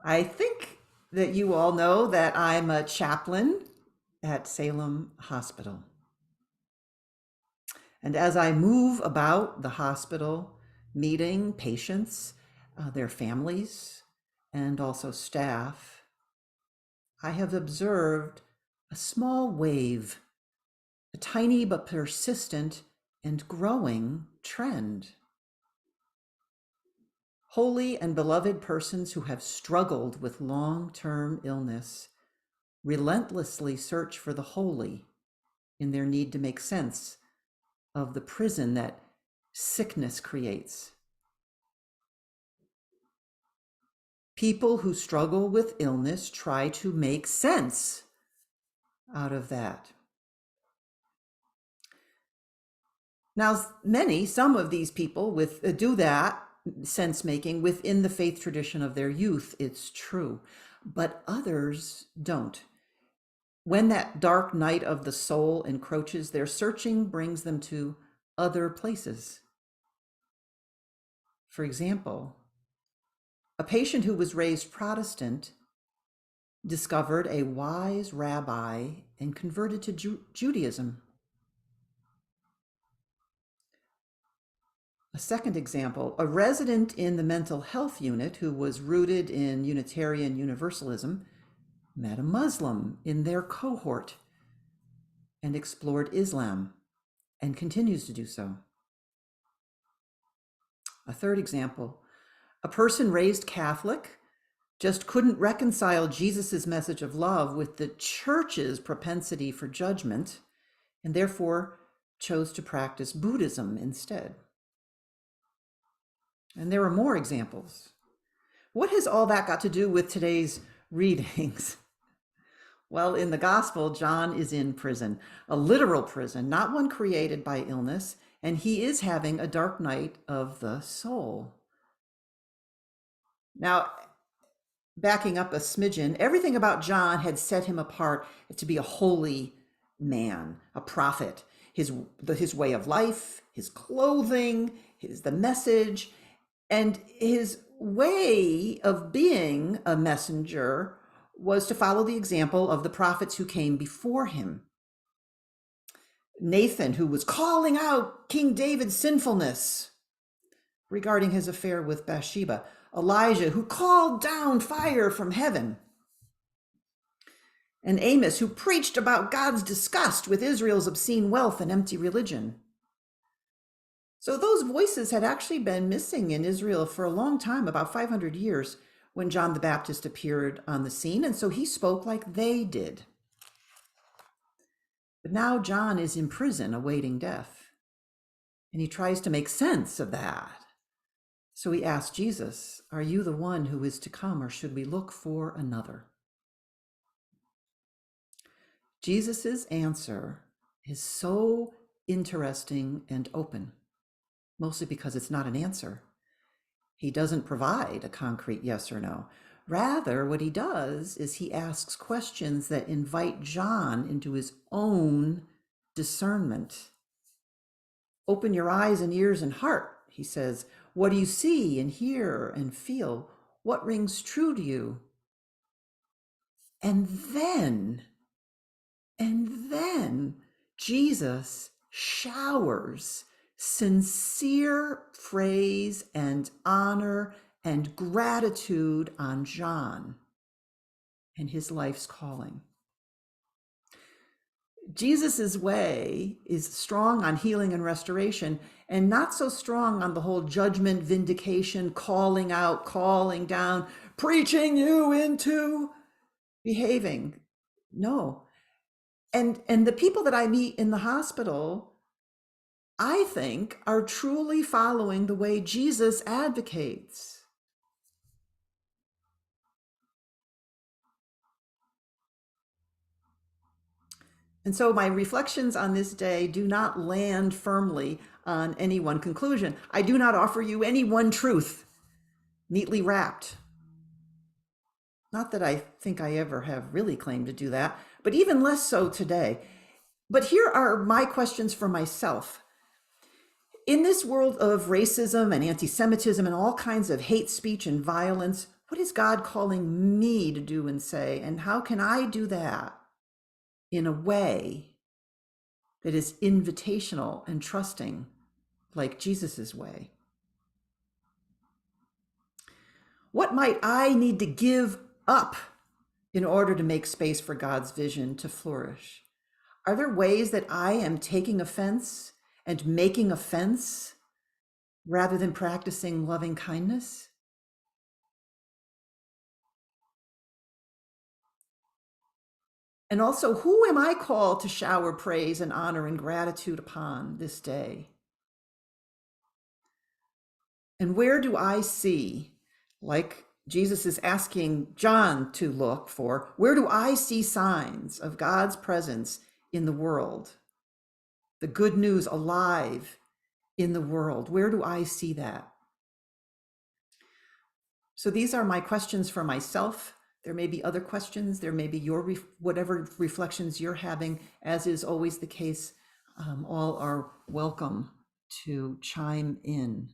I think that you all know that I'm a chaplain at Salem Hospital. And as I move about the hospital, meeting patients, their families, and also staff, I have observed a small wave, a tiny but persistent and growing trend. Holy and beloved persons who have struggled with long-term illness relentlessly search for the holy in their need to make sense of the prison that sickness creates. People who struggle with illness try to make sense out of that. Now, some of these people do that sense making within the faith tradition of their youth, it's true, but others don't. When that dark night of the soul encroaches, their searching brings them to other places. For example, a patient who was raised Protestant discovered a wise rabbi and converted to Judaism. A second example, a resident in the mental health unit who was rooted in Unitarian Universalism met a Muslim in their cohort and explored Islam and continues to do so. A third example, a person raised Catholic just couldn't reconcile Jesus's message of love with the church's propensity for judgment and therefore chose to practice Buddhism instead. And there are more examples. What has all that got to do with today's readings? Well, in the gospel, John is in prison, a literal prison, not one created by illness, and he is having a dark night of the soul. Now, backing up a smidgen, everything about John had set him apart to be a holy man, a prophet. His way of life, his clothing, the message, and his way of being a messenger was to follow the example of the prophets who came before him. Nathan, who was calling out King David's sinfulness regarding his affair with Bathsheba. Elijah, who called down fire from heaven. And Amos, who preached about God's disgust with Israel's obscene wealth and empty religion. So those voices had actually been missing in Israel for a long time, about 500 years, when John the Baptist appeared on the scene, and so he spoke like they did. But now John is in prison awaiting death, and he tries to make sense of that. So he asks Jesus, "Are you the one who is to come, or should we look for another?" Jesus's answer is so interesting and open, mostly because it's not an answer. He doesn't provide a concrete yes or no. Rather, what he does is he asks questions that invite John into his own discernment. Open your eyes and ears and heart, he says. What do you see and hear and feel? What rings true to you? And then Jesus showers sincere praise and honor and gratitude on John and his life's calling. Jesus's way is strong on healing and restoration, and not so strong on the whole judgment, vindication, calling out, calling down, preaching you into behaving. No. And the people that I meet in the hospital, I think, are truly following the way Jesus advocates. And so my reflections on this day do not land firmly on any one conclusion. I do not offer you any one truth, neatly wrapped. Not that I think I ever have really claimed to do that, but even less so today. But here are my questions for myself. In this world of racism and anti-Semitism and all kinds of hate speech and violence, What is God calling me to do and say? And how can I do that in a way that is invitational and trusting, like Jesus's way? What might I need to give up in order to make space for God's vision to flourish? Are there ways that I am taking offense and making offense rather than practicing loving kindness? And also, who am I called to shower praise and honor and gratitude upon this day? And where do I see, like Jesus is asking John to look for, where do I see signs of God's presence in the world? The good news alive in the world. Where do I see that? So these are my questions for myself. There may be other questions. There may be your whatever reflections you're having, as is always the case. All are welcome to chime in.